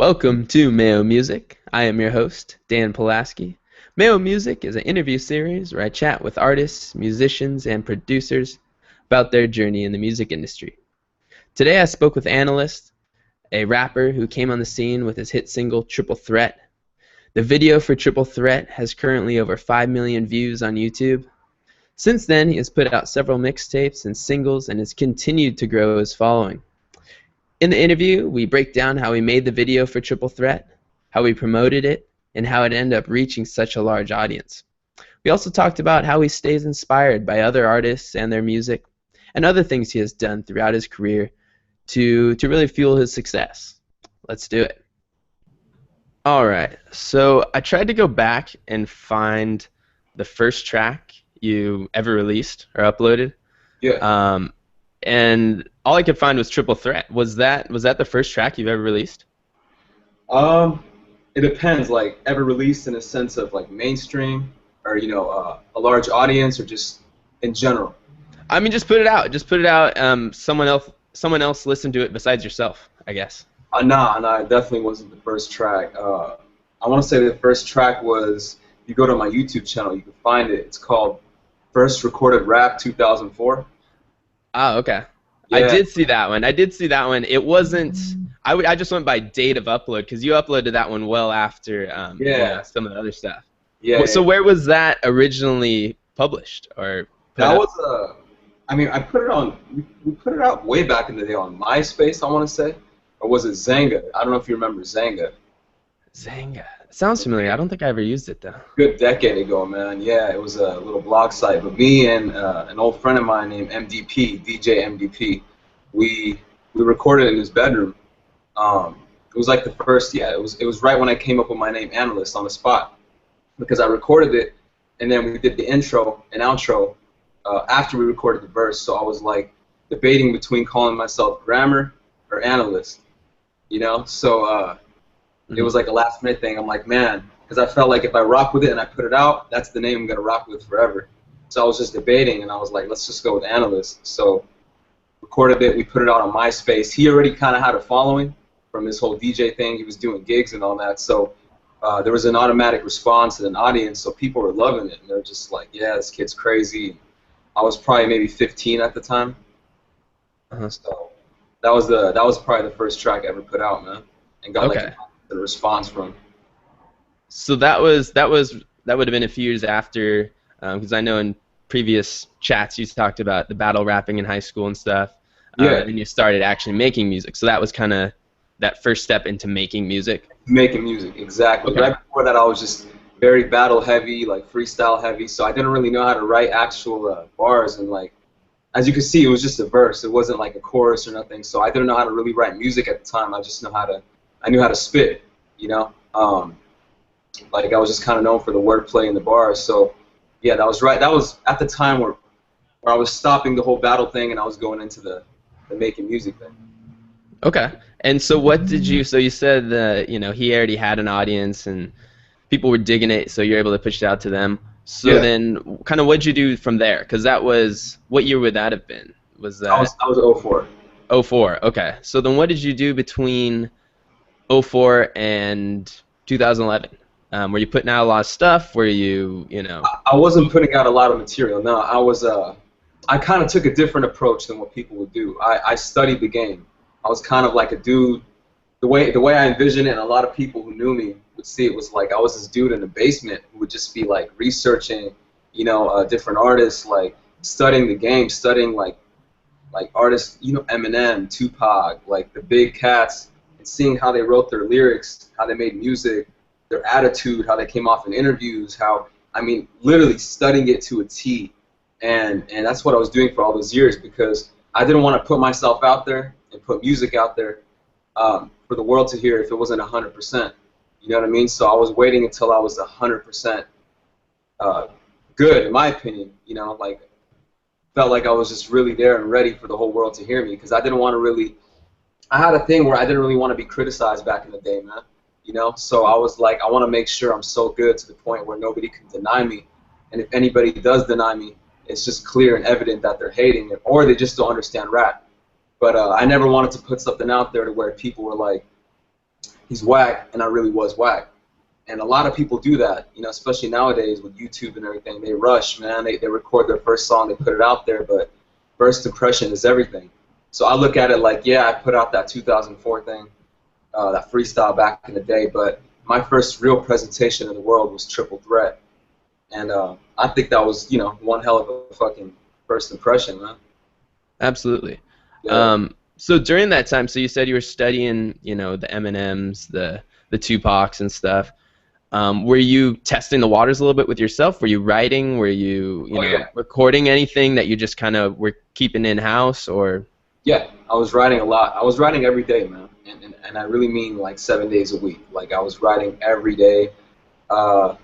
Welcome to Mayo Music. I am your host, Dan Pulaski. Mayo Music is an interview series where I chat with artists, musicians, and producers about their journey in the music industry. Today I spoke with Anilyst, a rapper who came on the scene with his hit single Triple Threat. The video for Triple Threat has currently over 5 million views on YouTube. Since then, he has put out several mixtapes and singles and has continued to grow his following. In the interview, we break down how he made the video for Triple Threat, how he promoted it, and how it ended up reaching such a large audience. We also talked about how he stays inspired by other artists and their music, and other things he has done throughout his career to really fuel his success. Let's do it. Alright, so I tried to go back and find the first track you ever released or uploaded. Yeah. And all I could find was Triple Threat. Was that the first track you've ever released? It depends. Like ever released in a sense of like mainstream, or a large audience, or just in general. I mean, just put it out. Just put it out. Someone else listened to it besides yourself, I guess. Nah, it definitely wasn't the first track. I want to say the first track was. If you go to my YouTube channel, you can find it. It's called First Recorded Rap 2004. Oh, okay. Yeah. I did see that one. It wasn't. I just went by date of upload because you uploaded that one well after some of the other stuff. Yeah. So where was that originally published or? That was I mean, I put it on. We put it out way back in the day on MySpace. I want to say, or was it Zanga? I don't know if you remember Zanga. Zanga. Sounds familiar. I don't think I ever used it though. Good decade ago, man. Yeah, it was a little blog site. But me and an old friend of mine named MDP, DJ MDP, we recorded in his bedroom. It was like the first, it was right when I came up with my name Anilyst on the spot, because I recorded it, and then we did the intro and outro after we recorded the verse. So I was like debating between calling myself Grammar or Analyst, So it was like a last minute thing. I'm like, man, because I felt like if I rock with it and I put it out, that's the name I'm gonna rock with forever. So I was just debating, and I was like, let's just go with Analyst. So recorded it, we put it out on MySpace. He already kind of had a following from his whole DJ thing. He was doing gigs and all that. So there was an automatic response and an audience. So people were loving it, and they're just like, yeah, this kid's crazy. I was probably maybe 15 at the time. So that was probably the first track I ever put out, man, and got like the response from. So that would have been a few years after, because I know in previous chats you talked about the battle rapping in high school and stuff. And you started actually making music. So that was kind of that first step into making music. Making music, exactly. Okay. Right before that, I was just very battle heavy, like freestyle heavy. So I didn't really know how to write actual bars, and like as you can see, it was just a verse. It wasn't like a chorus or nothing. So I didn't know how to really write music at the time. I knew how to spit, like I was just kind of known for the wordplay and the bars. So yeah, that was right. That was at the time where I was stopping the whole battle thing and I was going into the making music thing. Okay. And so what did you? So you said that he already had an audience and people were digging it, so you're able to push it out to them. So then, kind of, what'd you do from there? Because that was, what year would that have been? Was that? I was 04. 04. Okay. So then, what did you do between 04 and 2011? Were you putting out a lot of stuff? Were you, I wasn't putting out a lot of material. No, I kind of took a different approach than what people would do. I studied the game. I was kind of like a dude. The way I envisioned it, and a lot of people who knew me would see it, was like I was this dude in the basement who would just be like researching, different artists, like studying the game, studying like artists, Eminem, Tupac, like the big cats, and seeing how they wrote their lyrics, how they made music, their attitude, how they came off in interviews, literally studying it to a T. And that's what I was doing for all those years, because I didn't want to put myself out there and put music out there for the world to hear if it wasn't 100%. You know what I mean? So I was waiting until I was 100% good, in my opinion. Felt like I was just really there and ready for the whole world to hear me, because I didn't want to really. I had a thing where I didn't really want to be criticized back in the day, man. So I was like, I want to make sure I'm so good to the point where nobody can deny me, and if anybody does deny me, it's just clear and evident that they're hating it, or they just don't understand rap. But I never wanted to put something out there to where people were like, he's whack, and I really was whack. And a lot of people do that, you know, especially nowadays with YouTube and everything. They rush, man. They record their first song, they put it out there, but first impression is everything. So I look at it like, yeah, I put out that 2004 thing, that freestyle back in the day, but my first real presentation in the world was Triple Threat. And I think that was, you know, one hell of a fucking first impression, man. Absolutely. Yeah. So during that time, so you said you were studying, you know, the Eminems, the Tupacs and stuff. Were you testing the waters a little bit with yourself? Were you writing? Were you, Oh, know, yeah. recording anything that you just kind of were keeping in-house, or? Yeah, I was writing a lot. I was writing every day, man. And I really mean like 7 days a week. Like I was writing every day. Uh,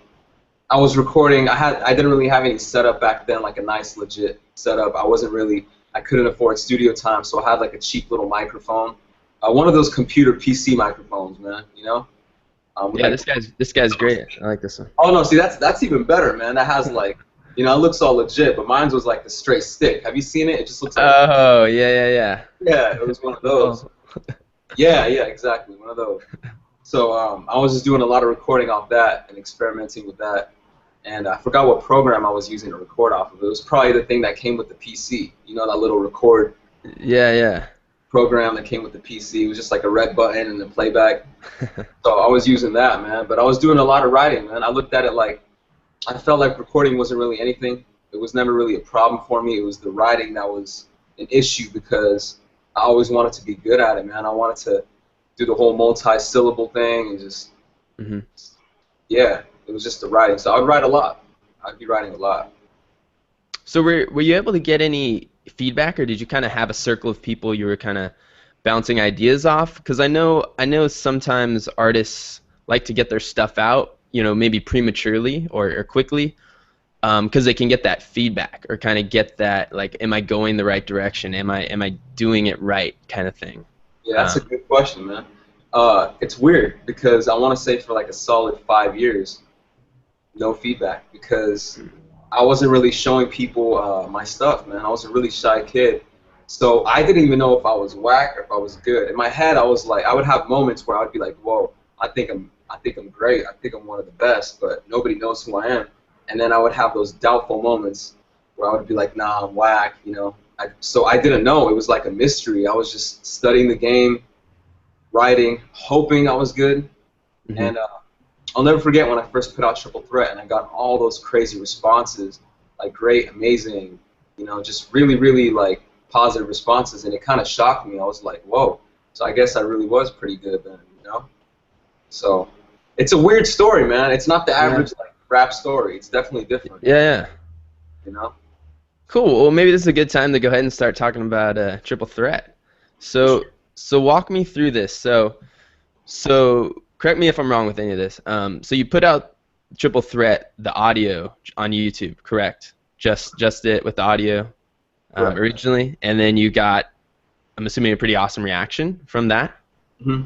I was recording. I didn't really have any setup back then, like a nice legit setup. I couldn't afford studio time, so I had like a cheap little microphone. One of those computer PC microphones, man, you know? With Yeah, like, this guy's great. I like this one. oh no, see that's even better, man. That has like, you know, it looks all legit, but mine was like the straight stick. Have you seen it? It just looks like, Oh, yeah. yeah, it was one of those. Oh. Yeah, exactly, one of those. So I was just doing a lot of recording off that and experimenting with that. And I forgot what program I was using to record off of. It was probably the thing that came with the PC. You know, that little record Yeah. program that came with the PC. It was just like a red button and then playback. So I was using that, man. But I was doing a lot of writing, man. I looked at it like, I felt like recording wasn't really anything. It was never really a problem for me. It was the writing that was an issue because I always wanted to be good at it, man. I wanted to do the whole multi-syllable thing and just, Hmm. yeah, it was just the writing. So I'd write a lot. I'd be writing a lot. So were you able to get any feedback, or did you kind of have a circle of people you were kind of bouncing ideas off? Because I know sometimes artists like to get their stuff out, you know, maybe prematurely or quickly, because they can get that feedback or kind of get that, like, am I going the right direction? Am I doing it right, kind of thing. Yeah, that's a Um, good question, man. It's weird because I want to say for like a solid 5 years, no feedback because I wasn't really showing people my stuff, man. I was a really shy kid. So I didn't even know if I was whack or if I was good. In my head, I was like, I would have moments where I would be like, whoa, I think I'm great. I think I'm one of the best, but nobody knows who I am. And then I would have those doubtful moments where I would be like, nah, I'm whack, you know. So I didn't know. It was like a mystery. I was just studying the game, writing, hoping I was good. mhm. And I'll never forget when I first put out Triple Threat and I got all those crazy responses, like great, amazing, you know, just really, really like positive responses, and it kind of shocked me. I was like, whoa, so I guess I really was pretty good then, you know? So it's a weird story, man. It's not the Yeah. average like rap story. It's definitely different, Yeah. you know? Cool. Well, maybe this is a good time to go ahead and start talking about Triple Threat. For So, sure. so walk me through this. So correct me if I'm wrong with any of this. So you put out Triple Threat, the audio on YouTube, correct? Just it with the audio Correct. originally, and then you got, I'm assuming, a pretty awesome reaction from that. Hmm.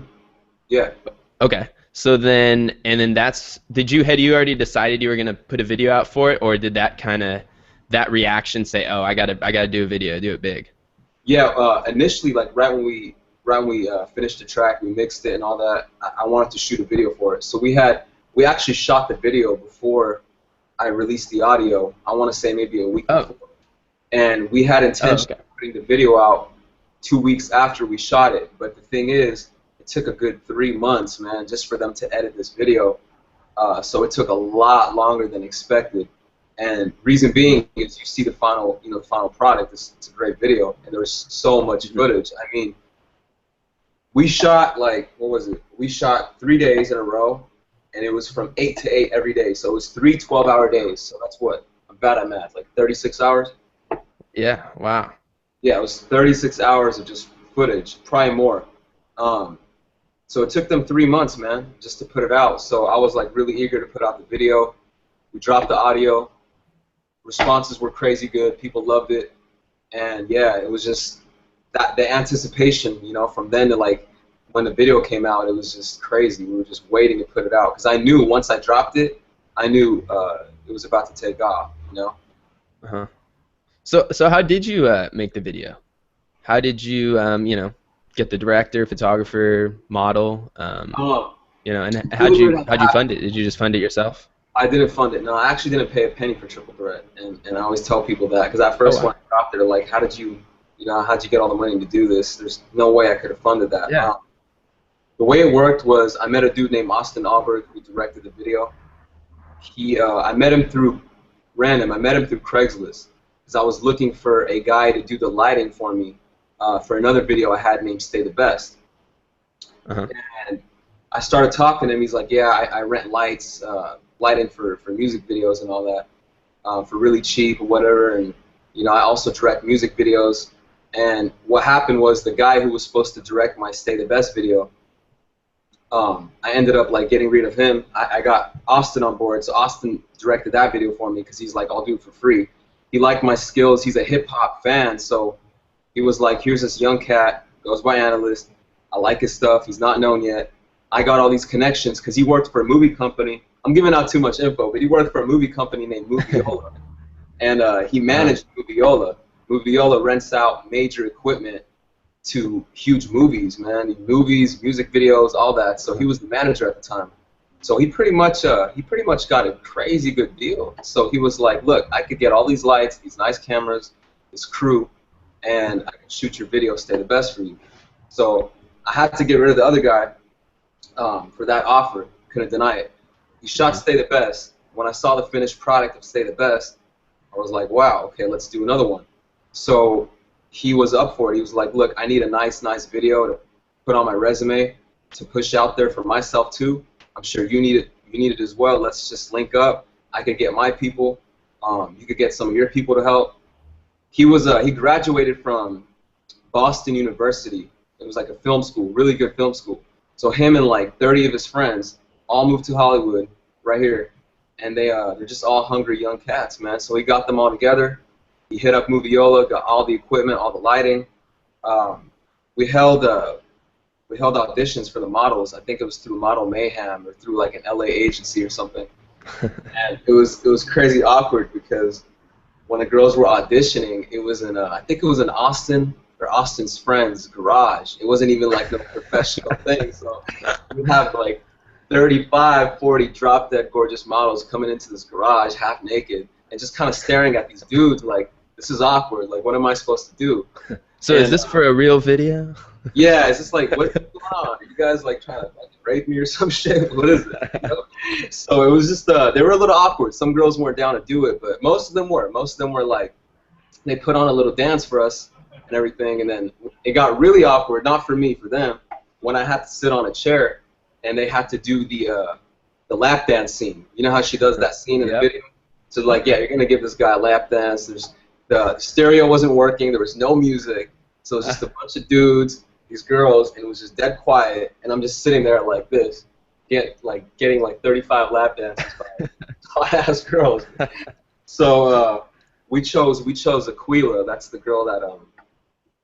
Yeah. Okay. So then, and then had you already decided you were gonna put a video out for it, or did that reaction say, oh, I gotta do a video, do it big? Yeah, initially, like right when we finished the track, we mixed it and all that. I wanted to shoot a video for it, so we actually shot the video before I released the audio. I want to say maybe a week Oh, before, and we had oh, intention okay. of putting the video out 2 weeks after we shot it. But the thing is, it took a good 3 months, man, just for them to edit this video. So it took a lot longer than expected. And reason being is you see the final, you know, the final product. It's a great video, and there's so much Mhm. footage. I mean, we shot like what was it? We shot 3 days in a row, and it was from 8 to 8 every day. So it was three 12-hour days. So that's what I'm bad at math, like 36 hours. Yeah. Wow. Yeah, it was 36 hours of just footage, probably more. Um, so it took them 3 months, man, just to put it out. So I was like really eager to put out the video. We dropped the audio. Responses were crazy good. People loved it, and yeah, it was just that the anticipation, you know, from then to like when the video came out, it was just crazy. We were just waiting to put it out because I knew once I dropped it, I knew it was about to take off, you know. Uh-huh. So how did you make the video? How did you, you know? get the director, photographer, model? Um, And Believe it or how'd you not, fund it? Did you just fund it yourself? I didn't fund it. No, I actually didn't pay a penny for Triple Threat, and I always tell people that because at Oh first wow. when I got there, like, how did how'd you get all the money to do this? There's no way I could have funded that. Yeah. The way it worked was I met a dude named Austin Alberg who directed the video. I met him through random. I met him through Craigslist because I was looking for a guy to do the lighting for me for another video I had named Stay the Best. Uh-huh. And I started talking to him. He's like, yeah, I rent lights, lighting for music videos and all that for really cheap or whatever. And, I also direct music videos. And what happened was the guy who was supposed to direct my Stay the Best video, I ended up like getting rid of him. I got Austin on board, so Austin directed that video for me because he's like, I'll do it for free. He liked my skills. He's a hip hop fan, so he was like, here's this young cat, goes by Anilyst. I like his stuff. He's not known yet. I got all these connections because he worked for a movie company. I'm giving out too much info, but he worked for a movie company named Moviola, and he Uh-huh. managed Moviola. Moviola rents out major equipment to huge movies, man, movies, music videos, all that. So he was the manager at the time. So he pretty much got a crazy good deal. So he was like, look, I could get all these lights, these nice cameras, this crew, and I can shoot your video, Stay the Best for you. So I had to get rid of the other guy for that offer. Couldn't deny it. He shot Mhm. Stay the Best. When I saw the finished product of Stay the Best, I was like, wow, okay, let's do another one. So he was up for it. He was like, look, I need a nice video to put on my resume to push out there for myself too. I'm sure you need it. You need it as well. Let's just link up. I could get my people. You could get some of your people to help. He graduated from Boston University. It was like a film school, really good film school. So him and like 30 of his friends all moved to Hollywood right here, and they're just all hungry young cats, man. So he got them all together. He hit up Moviola, got all the equipment, all the lighting. Um, we held auditions for the models. I think it was through Model Mayhem or through like an LA agency or something. And it was crazy awkward because when the girls were auditioning, it was in I think it was in Austin or Austin's friend's garage. It wasn't even like no professional thing. So we have like 35, 40 drop-dead gorgeous models coming into this garage half naked and just kind of staring at these dudes like, this is awkward. Like, what am I supposed to do? So is And this for a real video? yeah, it's just like, what's going on? Are you guys like trying to like rape me or some shit? What is that? So it was just they were a little awkward. Some girls weren't down to do it, but most of them were. Most of them were like, they put on a little dance for us and everything, and then it got really awkward. Not for me, for them, when I had to sit on a chair and they had to do the lap dance scene. You know how she does that scene in the Yep. video? So like, yeah, you're gonna give this guy a lap dance. The stereo wasn't working. There was no music, so it was just a bunch of dudes, these girls, and it was just dead quiet. And I'm just sitting there like this, getting like 35 lap dances by hot-ass girls. So we chose Aquila. That's the girl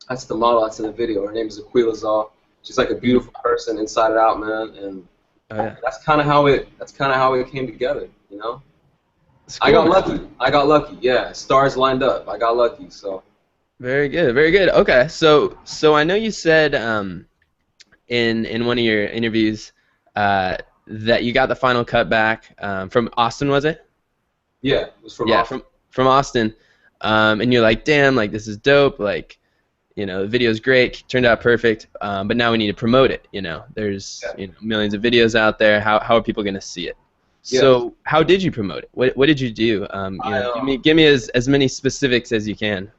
that's the model that's in the video. Her name is Aquila Zal. She's like a beautiful person inside and out, man. And Oh yeah. that's kind of how it came together, you know. It's I cool, got man. lucky. I got lucky. Yeah, stars lined up. I got lucky. So Very good. Very good. Okay. So I know you said in one of your interviews that you got the final cut back from Austin, was it? yeah, it was from Yeah, Austin. from Austin. And you're like, damn, like this is dope. Like, the video's great, turned out perfect. But now we need to promote it. There's Yeah. millions of videos out there. How are people gonna see it? Yeah. So how did you promote it? What did you do? I Give me as many specifics as you can.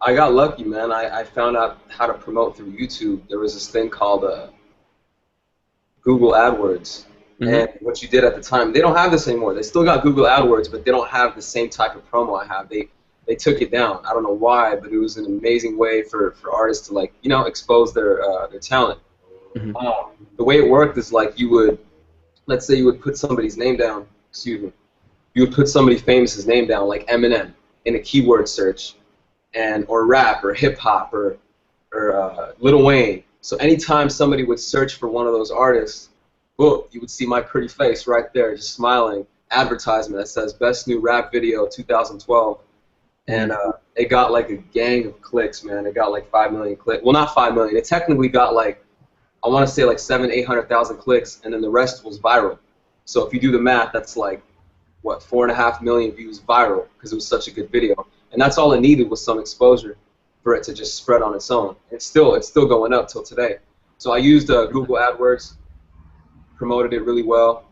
I got lucky, man. I found out how to promote through YouTube. There was this thing called Google AdWords. Hmm. And what you did at the time, they don't have this anymore. They still got Google AdWords, but they don't have the same type of promo I have. They took it down. I don't know why, but it was an amazing way for artists to like expose their talent. Hmm. The way it worked is like let's say you would put somebody's name down. Excuse me. You would put somebody famous's name down, like Eminem, in a keyword search, or rap or hip hop or Lil Wayne. So anytime somebody would search for one of those artists, boom, you would see my pretty face right there, just smiling. Advertisement that says "Best New Rap Video 2012," and it got like a gang of clicks, man. It got like 5 million clicks. Well, not 5 million. It technically got like, I want to say like 800,000 clicks, and then the rest was viral. So if you do the math, that's like what, 4.5 million views viral because it was such a good video, and that's all it needed was some exposure for it to just spread on its own. It's still going up till today. So I used Google AdWords, promoted it really well,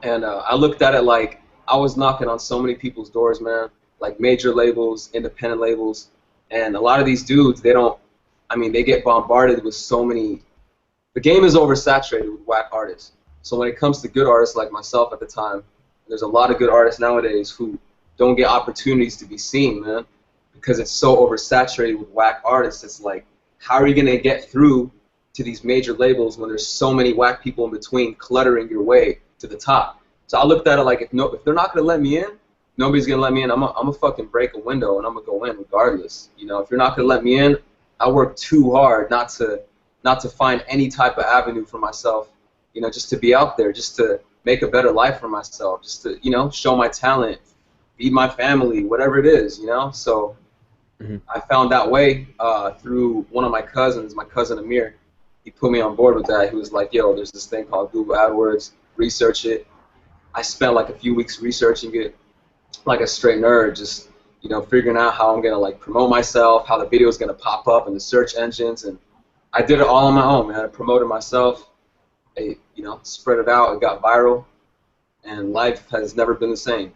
and I looked at it like I was knocking on so many people's doors, man, like major labels, independent labels, and a lot of these dudes, they don't, I mean, they get bombarded with so many, the game is oversaturated with whack artists. So when it comes to good artists like myself at the time, there's a lot of good artists nowadays who don't get opportunities to be seen, man, because it's so oversaturated with whack artists. It's like, how are you going to get through to these major labels when there's so many whack people in between cluttering your way to the top? So I looked at it like, if they're not going to let me in, nobody's going to let me in. I'm gonna fucking break a window and I'm going to go in regardless. You know, if you're not going to let me in, I work too hard not to find any type of avenue for myself, you know, just to be out there, just to make a better life for myself, just to, you know, show my talent, feed my family, whatever it is, you know. So I found that way through one of my cousins, my cousin Amir. He put me on board with that. He was like, yo, there's this thing called Google AdWords, research it. I spent like a few weeks researching it like a straight nerd, just, you know, figuring out how I'm going to like promote myself, how the video is going to pop up in the search engines, and I did it all on my own, man. I promoted myself, you know, spread it out, it got viral, and life has never been the same.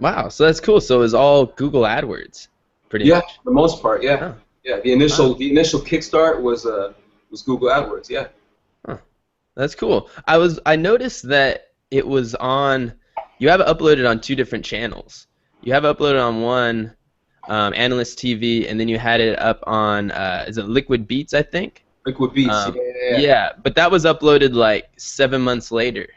Wow, so that's cool. So it was all Google AdWords, pretty much. Yeah, for the most part, yeah. Oh. Yeah, the initial kickstart was Google AdWords, yeah. Huh. That's cool. I noticed that it was on, you have it uploaded on 2 different channels. You have it uploaded on one, Anilyst TV, and then you had it up on, is it Liquid Beats, I think? Liquid Beats, yeah, but that was uploaded like 7 months later.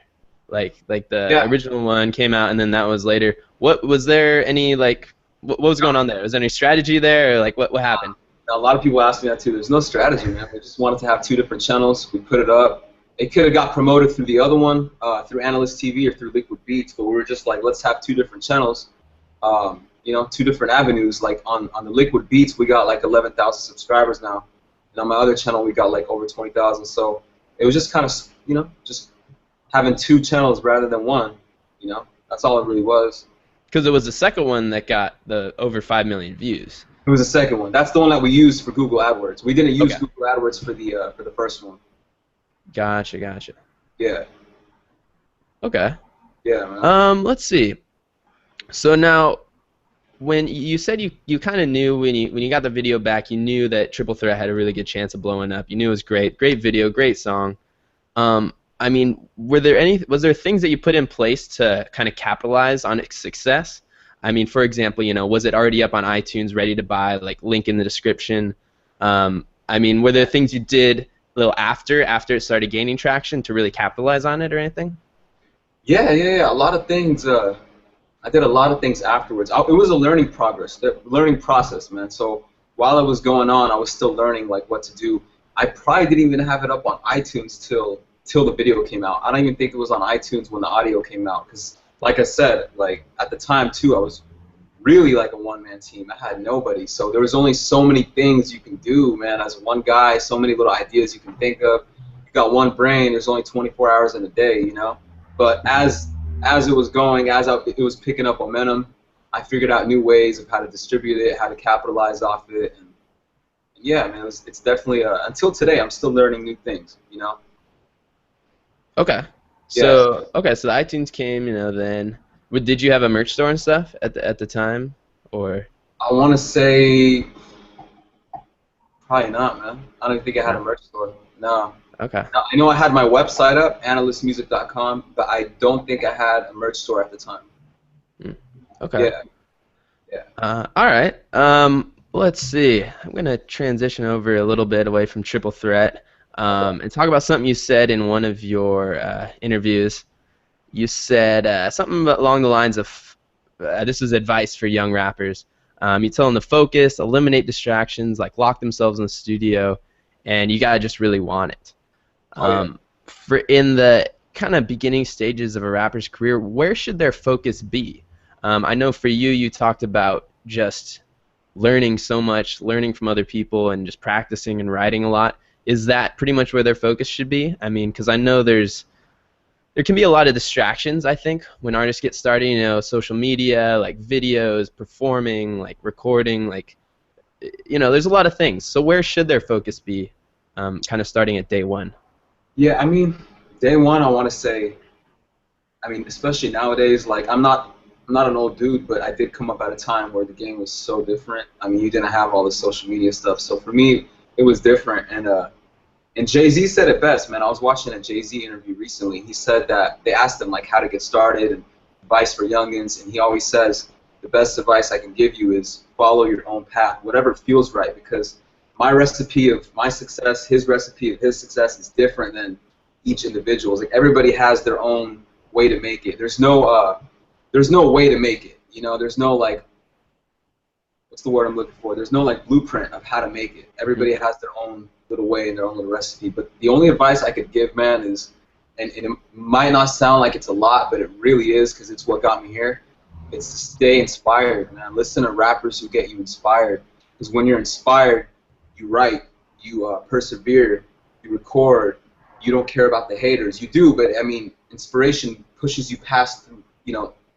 Like the original one came out, and then that was later. What was there any like? What was going on there? Was there any strategy there, or like what happened? A lot of people ask me that too. There's no strategy, man. We just wanted to have 2 different channels. We put it up. It could have got promoted through the other one, through Anilyst TV or through Liquid Beats, but we were just like, let's have 2 different channels. You know, 2 different avenues. Like on the Liquid Beats, we got like 11,000 subscribers now, and on my other channel, we got like over 20,000. So it was just kind of, you know, just having 2 channels rather than one, you know, that's all it really was. Because it was the second one that got the over 5 million views. It was the second one. That's the one that we used for Google AdWords. We didn't use Google AdWords for the first one. Gotcha. Yeah. Okay. Yeah, man. Let's see. So now, when you said you kind of knew when you got the video back, you knew that Triple Threat had a really good chance of blowing up. You knew it was great video, great song. I mean, was there things that you put in place to kind of capitalize on its success? I mean, for example, you know, was it already up on iTunes, ready to buy, like link in the description? I mean, were there things you did a little after it started gaining traction to really capitalize on it or anything? Yeah. A lot of things. I did a lot of things afterwards. It was a learning process, man. So while it was going on, I was still learning like what to do. I probably didn't even have it up on iTunes till the video came out. I don't even think it was on iTunes when the audio came out, because like I said, like at the time too, I was really like a one-man team. I had nobody, so there was only so many things you can do, man, as one guy, so many little ideas you can think of. You got one brain, there's only 24 hours in a day, you know. But as it was going, it was picking up momentum, I figured out new ways of how to distribute it, how to capitalize off it, and yeah, man, it's definitely until today I'm still learning new things, you know. Okay. So so the iTunes came, you know, then did you have a merch store and stuff at the time, or? I want to say probably not, man. I don't think I had a merch store. No. Okay. Now, I know I had my website up, anilystmusic.com, but I don't think I had a merch store at the time. Okay. Yeah. All right. Let's see. I'm gonna transition over a little bit away from Triple Threat. And talk about something you said in one of your interviews. You said something along the lines of, this is advice for young rappers. You tell them to focus, eliminate distractions, like lock themselves in the studio, and you gotta just really want it. For in the kind of beginning stages of a rapper's career, where should their focus be? I know for you talked about just learning so much, learning from other people, and just practicing and writing a lot, is that pretty much where their focus should be? I mean, because I know there can be a lot of distractions, I think, when artists get started, social media, like videos, performing, like recording, like, there's a lot of things. So where should their focus be, kind of starting at day one? Yeah, I mean, day one, I want to say, I mean, especially nowadays, like I'm not an old dude, but I did come up at a time where the game was so different. I mean, you didn't have all the social media stuff, so for me, it was different. And Jay-Z said it best, man. I was watching a Jay-Z interview recently. He said that they asked him like how to get started and advice for youngins, and he always says the best advice I can give you is follow your own path, whatever feels right, because my recipe of my success, his recipe of his success is different than each individual's. Like everybody has their own way to make it. There's no way to make it. There's no like what's the word I'm looking for? There's no like blueprint of how to make it. Everybody has their own little way and their own little recipe. But the only advice I could give, man, is, and it might not sound like it's a lot, but it really is because it's what got me here. It's to stay inspired, man. Listen to rappers who get you inspired. Because when you're inspired, you write, you persevere, you record. You don't care about the haters. You do, but I mean, inspiration pushes you past,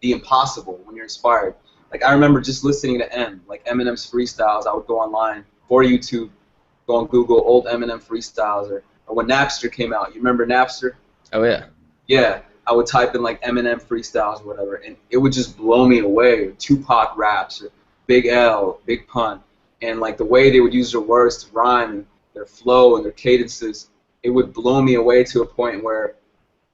the impossible when you're inspired. Like I remember just listening to like Eminem's freestyles. I would go online or YouTube, go on Google old Eminem freestyles, or when Napster came out. You remember Napster? Oh yeah. Yeah, I would type in like Eminem freestyles or whatever, and it would just blow me away. Or Tupac raps, or Big L, Big Pun, and like the way they would use their words to rhyme and their flow and their cadences, it would blow me away to a point where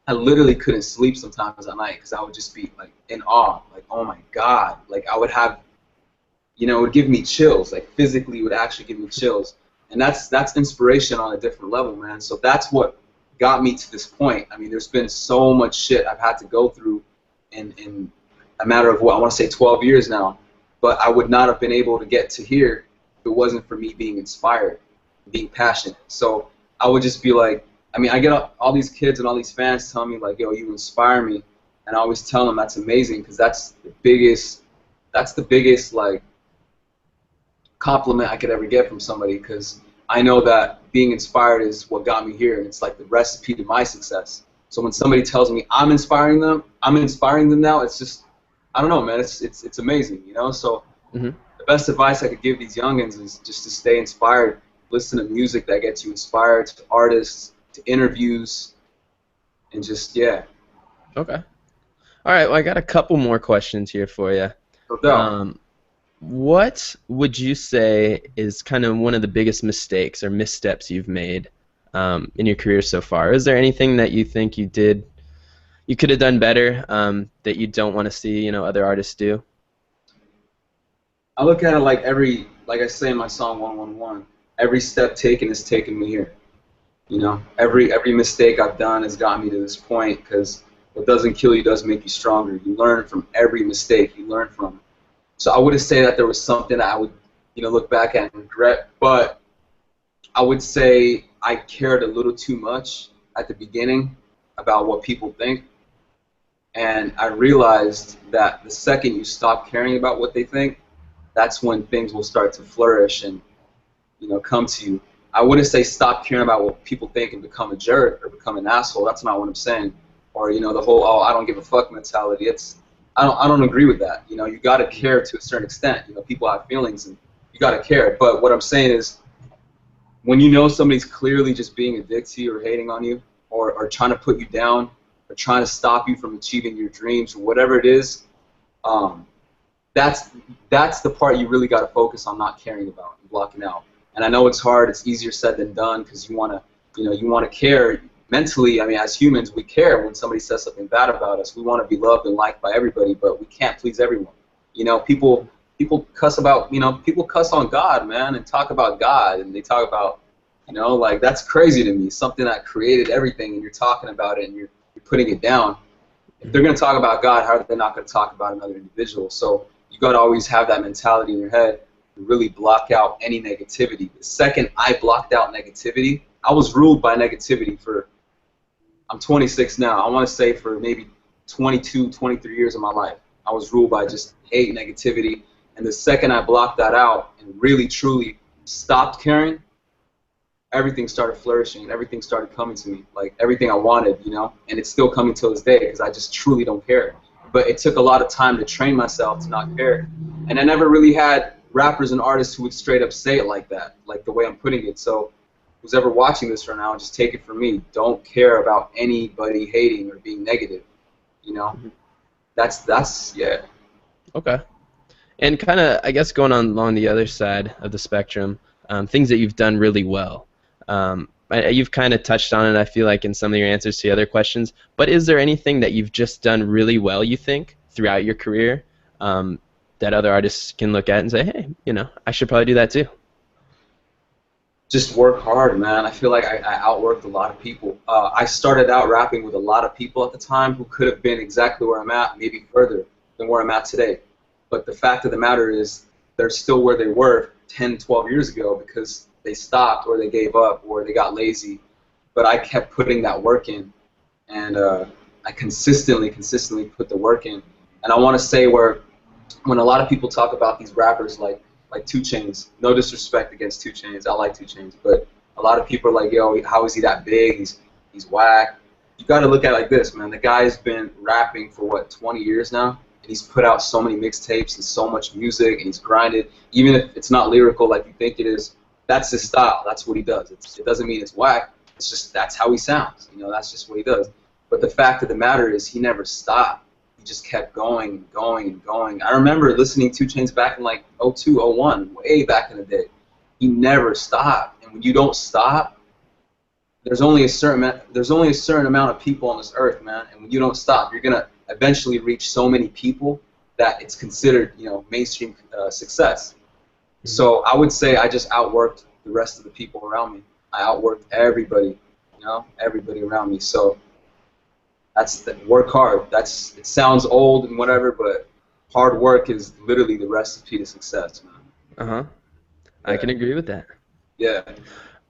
I literally couldn't sleep sometimes at night because I would just be like in awe, like oh my god, like I would have, it would give me chills, like physically it would actually give me chills, and that's inspiration on a different level, man. So that's what got me to this point. I mean, there's been so much shit I've had to go through in a matter of what I want to say 12 years now, but I would not have been able to get to here if it wasn't for me being inspired, being passionate. So I would just be like, I mean, I get all these kids and all these fans telling me like, yo, you inspire me, and I always tell them that's amazing because that's the biggest like compliment I could ever get from somebody, because I know that being inspired is what got me here, and it's like the recipe to my success. So when somebody tells me I'm inspiring them now, it's just, I don't know, man, it's amazing, So Mm-hmm. the best advice I could give these youngins is just to stay inspired, listen to music that gets you inspired, to artists, to interviews, and just, yeah. Okay. All right. Well, I got a couple more questions here for you. No doubt. What would you say is kind of one of the biggest mistakes or missteps you've made in your career so far? Is there anything that you think you could have done better, that you don't want to see, other artists do? I look at it like I say in my song 111, every step taken has taken me here. Every mistake I've done has gotten me to this point, because what doesn't kill you does make you stronger. You learn from every mistake you learn from. So I wouldn't say that there was something that I would, look back at and regret, but I would say I cared a little too much at the beginning about what people think, and I realized that the second you stop caring about what they think, that's when things will start to flourish and come to you. I wouldn't say stop caring about what people think and become a jerk or become an asshole. That's not what I'm saying. Or the whole I don't give a fuck mentality. I don't agree with that. You got to care to a certain extent. People have feelings and you got to care. But what I'm saying is, when somebody's clearly just being a dick to you or hating on you, or trying to put you down, or trying to stop you from achieving your dreams or whatever it is, that's the part you really got to focus on not caring about and blocking out. And I know it's hard. It's easier said than done, because you want to care mentally. I mean, as humans, we care when somebody says something bad about us. We want to be loved and liked by everybody, but we can't please everyone. People cuss about, people cuss on God, man, and talk about God, and they talk about, like, that's crazy to me. Something that created everything, and you're talking about it, and you're putting it down. If they're going to talk about God, how are they not going to talk about another individual? So you got to always have that mentality in your head to really block out any negativity. The second I blocked out negativity, I was ruled by negativity I'm 26 now. I want to say for maybe 22, 23 years of my life. I was ruled by just hate, negativity, And the second I blocked that out and really truly stopped caring, everything started flourishing and everything started coming to me, like everything I wanted, you know. And it's still coming till this day because I just truly don't care. But it took a lot of time to train myself to not care. And I never really had rappers and artists who would straight up say it like that, like the way I'm putting it. So who's ever watching this right now, just take it from me. Don't care about anybody hating or being negative, you know. That's yeah. Okay. And kind of, I guess, going on along the other side of the spectrum, things that you've done really well. You've kind of touched on it, I feel like, in some of your answers to the other questions. But is there anything that you've just done really well, you think, throughout your career, that other artists can look at and say, hey, you know, I should probably do that too? Just work hard, man. I feel like I outworked a lot of people. I started out rapping with a lot of people at the time who could have been exactly where I'm at, maybe further than where I'm at today. But the fact of the matter is they're still where they were 10, 12 years ago because they stopped or they gave up or they got lazy. But I kept putting that work in, and I consistently put the work in. And I want to say when a lot of people talk about these rappers like 2 Chainz, no disrespect against 2 Chainz, I like 2 Chainz, but a lot of people are like, yo, how is he that big? He's whack. You got to look at it like this, man. The guy's been rapping for what, 20 years now? And he's put out so many mixtapes and so much music, and he's grinded. Even if it's not lyrical like you think it is, that's his style. That's what he does. It doesn't mean it's whack. It's just that's how he sounds. You know, that's just what he does. But the fact of the matter is he never stopped. He just kept going and going and going. I remember listening to 2 Chainz back in like 02, 01, way back in the day. He never stopped. And when you don't stop, there's only a certain amount of people on this earth, man. And when you don't stop, you're gonna eventually reach so many people that it's considered, you know, mainstream success. Mm-hmm. So I would say I just outworked the rest of the people around me. I outworked everybody, you know, everybody around me. So work hard. It sounds old and whatever, but hard work is literally the recipe to success, man. Uh-huh. I can agree with that. Yeah.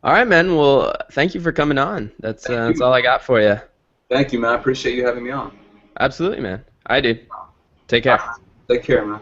All right, man. Well, thank you for coming on. That's all I got for you. Thank you, man. I appreciate you having me on. Absolutely, man. I do. Take care. Take care, man.